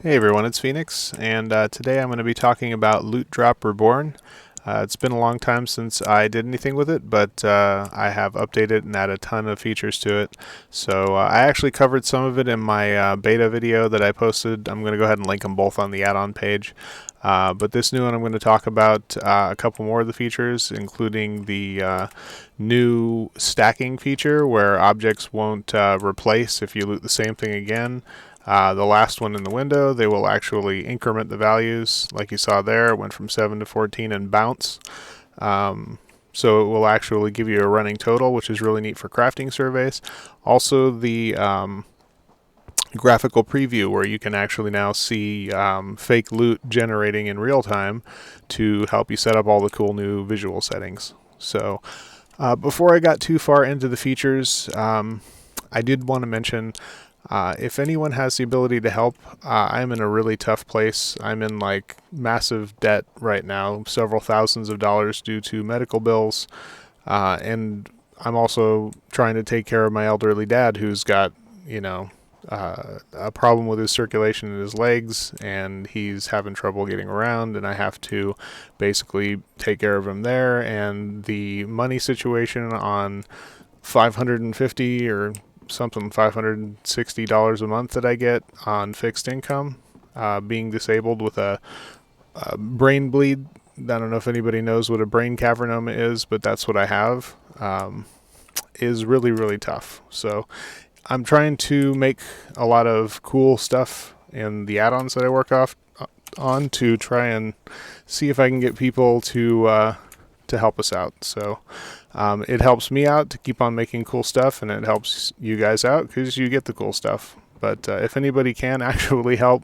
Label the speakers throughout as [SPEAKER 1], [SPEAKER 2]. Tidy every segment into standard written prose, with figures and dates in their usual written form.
[SPEAKER 1] Hey everyone, it's Phoenix, and today I'm going to be talking about LootDrop Reborn. It's been a long time since I did anything with it, but I have updated and added a ton of features to it. So I actually covered some of it in my beta video that I posted. I'm going to go ahead and link them both on the add-on page. But this new one I'm going to talk about a couple more of the features, including the new stacking feature where objects won't replace if you loot the same thing again. The last one in the window, they will actually increment the values. Like you saw there, it went from 7 to 14 and bounce. So it will actually give you a running total, which is really neat for crafting surveys. Also, the graphical preview where you can actually now see fake loot generating in real time to help you set up all the cool new visual settings. So before I got too far into the features, I did want to mention if anyone has the ability to help, I'm in a really tough place. I'm in like massive debt right now, several thousands of dollars due to medical bills, and I'm also trying to take care of my elderly dad who's got, a problem with his circulation in his legs, and he's having trouble getting around, and I have to basically take care of him there. And the money situation on 550 or something $560 a month that I get on fixed income, being disabled with a brain bleed. I don't know if anybody knows what a brain cavernoma is, but that's what I have. Is really, really tough. So I'm trying to make a lot of cool stuff in the add-ons that I work on to try and see if I can get people to help us out. So it helps me out to keep on making cool stuff, and it helps you guys out because you get the cool stuff. But if anybody can actually help,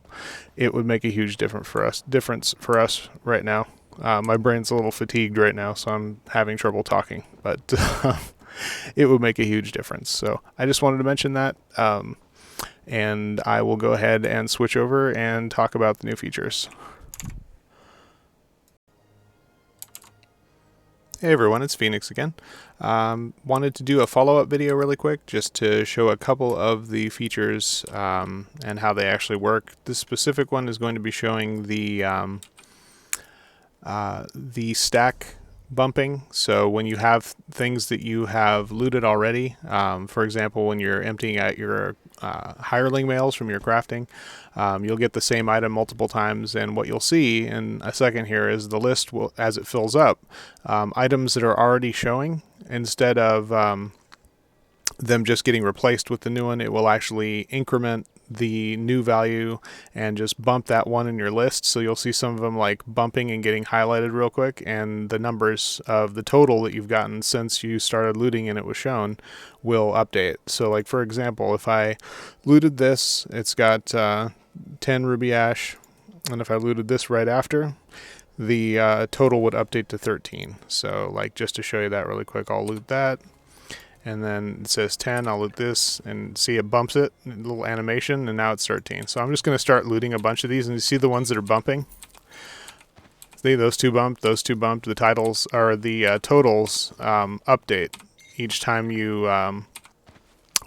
[SPEAKER 1] it would make a huge difference for us right now. My brain's a little fatigued right now, so I'm having trouble talking, but it would make a huge difference. So I just wanted to mention that, and I will go ahead and switch over and talk about the new features. Hey everyone, it's Phoenix again. Wanted to do a follow-up video really quick just to show a couple of the features and how they actually work. This specific one is going to be showing the stack bumping. So when you have things that you have looted already, for example, when you're emptying out your hireling mails from your crafting, you'll get the same item multiple times, and what you'll see in a second here is the list will, as it fills up, items that are already showing, instead of them just getting replaced with the new one, it will actually increment the new value and just bump that one in your list. So you'll see some of them like bumping and getting highlighted real quick, and the numbers of the total that you've gotten since you started looting and it was shown will update. So like for example, if I looted this, it's got 10 ruby ash, and if I looted this right after, the total would update to 13. So like just to show you that really quick, I'll loot that, and then it says 10, I'll loot this, and see it bumps it, a little animation, and now it's 13. So I'm just going to start looting a bunch of these, and you see the ones that are bumping? See, those two bumped, the titles, or the totals update each time you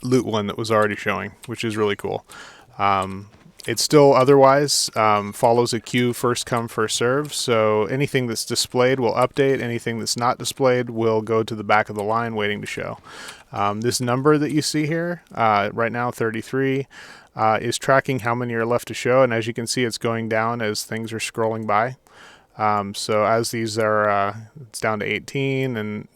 [SPEAKER 1] loot one that was already showing, which is really cool. It still otherwise follows a queue, first come, first serve. So anything that's displayed will update. Anything that's not displayed will go to the back of the line waiting to show. This number that you see here, right now 33, is tracking how many are left to show. And as you can see, it's going down as things are scrolling by. So as these are, it's down to 18, and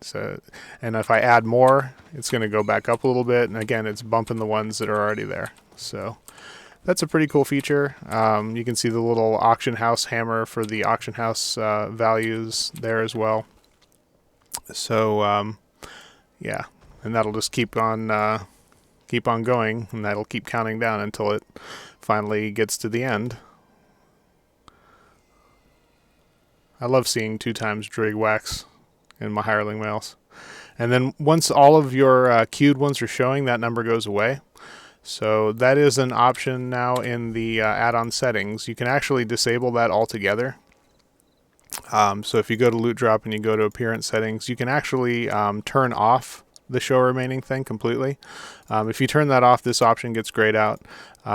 [SPEAKER 1] if I add more, it's going to go back up a little bit. And again, it's bumping the ones that are already there. So that's a pretty cool feature. You can see the little auction house hammer for the auction house values there as well. So yeah, and that'll just keep on going, and that'll keep counting down until it finally gets to the end. I love seeing 2 times Drig wax in my hireling mails. And then once all of your queued ones are showing, that number goes away. So that is an option now in the add-on settings. You can actually disable that altogether. So if you go to LootDrop and you go to appearance settings, you can actually turn off the show remaining thing completely. If you turn that off, this option gets grayed out.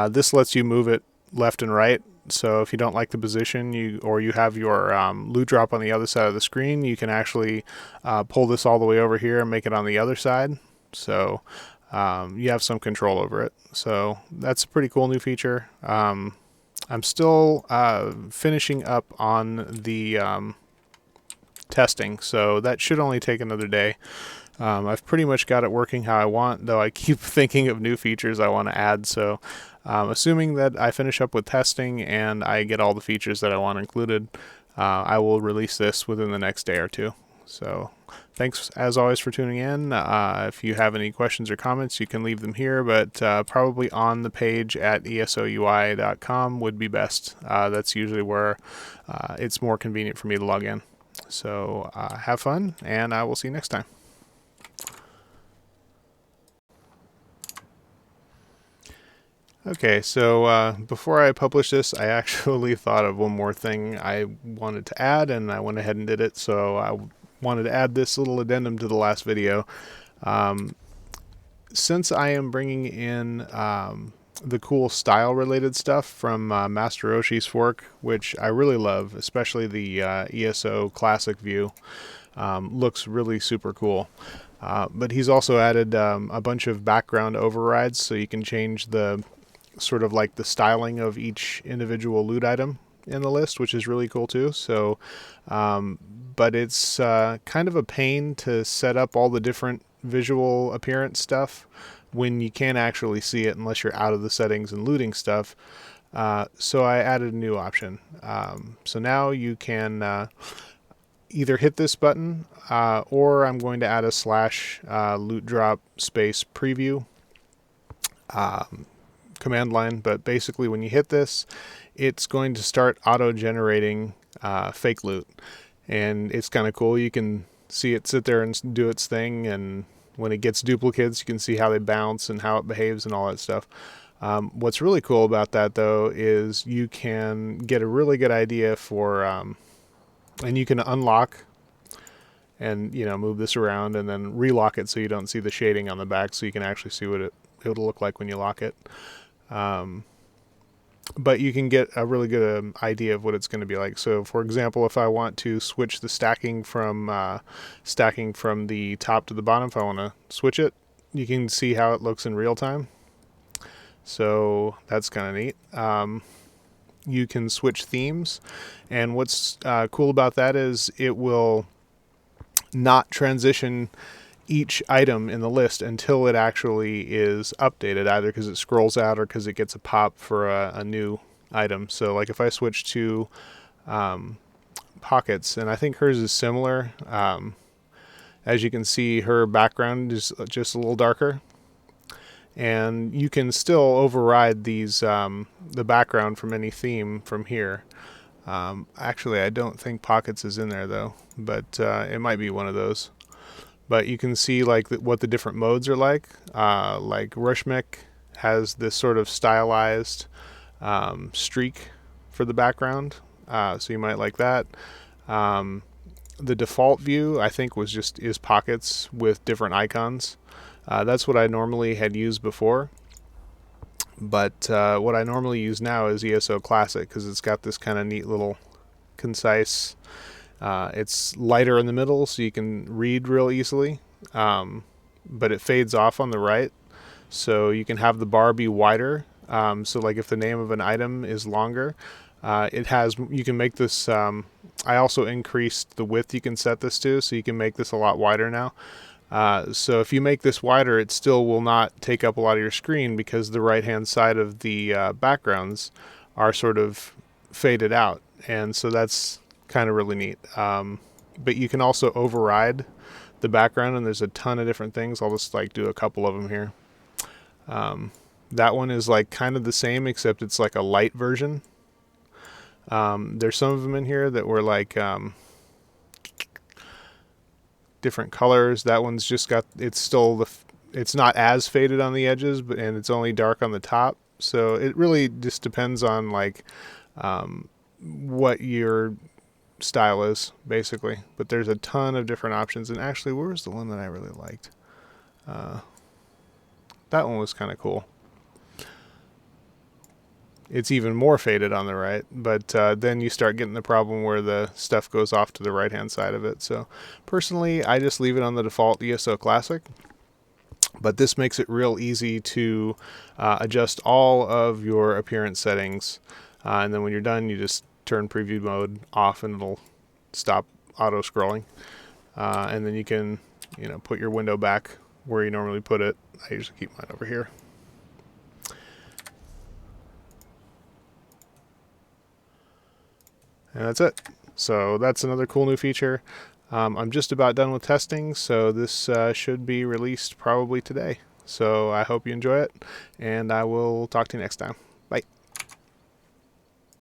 [SPEAKER 1] This lets you move it left and right. So if you don't like the position, you have your LootDrop on the other side of the screen, you can actually pull this all the way over here and make it on the other side. So you have some control over it. So that's a pretty cool new feature. I'm still finishing up on the testing, so that should only take another day. I've pretty much got it working how I want, though I keep thinking of new features I want to add. So assuming that I finish up with testing and I get all the features that I want included, I will release this within the next day or two. So thanks as always for tuning in. If you have any questions or comments, you can leave them here, but probably on the page at esoui.com would be best. That's usually where it's more convenient for me to log in. So have fun, and I will see you next time. Okay, so before I publish this, I actually thought of one more thing I wanted to add, and I went ahead and did it. So I wanted to add this little addendum to the last video. Since I am bringing in the cool style-related stuff from Master Roshi's fork, which I really love, especially the ESO classic view, looks really super cool. But he's also added a bunch of background overrides, so you can change the sort of like the styling of each individual loot item in the list, which is really cool too. So, but it's kind of a pain to set up all the different visual appearance stuff when you can't actually see it unless you're out of the settings and looting stuff. So I added a new option. So now you can either hit this button or I'm going to add a slash LootDrop space preview command line, but basically when you hit this, it's going to start auto-generating fake loot, and it's kind of cool. You can see it sit there and do its thing, and when it gets duplicates, you can see how they bounce and how it behaves and all that stuff. What's really cool about that, though, is you can get a really good idea for, and you can unlock and move this around and then relock it so you don't see the shading on the back, so you can actually see what it'll look like when you lock it. But you can get a really good idea of what it's going to be like. So for example, if I want to switch the stacking from the top to the bottom, if I want to switch it, you can see how it looks in real time. So that's kind of neat. You can switch themes, and what's cool about that is it will not transition each item in the list until it actually is updated, either because it scrolls out or because it gets a pop for a new item. So like if I switch to pockets, and I think hers is similar, as you can see her background is just a little darker, and you can still override these the background from any theme from here. Actually, I don't think pockets is in there though, but it might be one of those. But you can see like what the different modes are like. Like Rushmik has this sort of stylized streak for the background, so you might like that. The default view, I think, is pockets with different icons. That's what I normally had used before. But what I normally use now is ESO Classic, because it's got this kind of neat little concise. It's lighter in the middle, so you can read real easily, but it fades off on the right, so you can have the bar be wider. So like if the name of an item is longer, you can make this, I also increased the width you can set this to, so you can make this a lot wider now. So if you make this wider, it still will not take up a lot of your screen, because the right hand side of the backgrounds are sort of faded out, and so that's kind of really neat. But you can also override the background, and there's a ton of different things. I'll just like do a couple of them here. That one is like kind of the same, except it's like a light version. There's some of them in here that were like different colors. That one's just got, it's not as faded on the edges, and it's only dark on the top. So it really just depends on like what your style is, basically. But there's a ton of different options, and actually, where was the one that I really liked? That one was kind of cool. it's even more faded on the right, but then you start getting the problem where the stuff goes off to the right hand side of it. So personally, I just leave it on the default ESO Classic, but this makes it real easy to adjust all of your appearance settings, and then when you're done, you just turn preview mode off and it'll stop auto scrolling, and then you can put your window back where you normally put it. I usually keep mine over here. And that's it. So that's another cool new feature. I'm just about done with testing, so this should be released probably today. So I hope you enjoy it, and I will talk to you next time.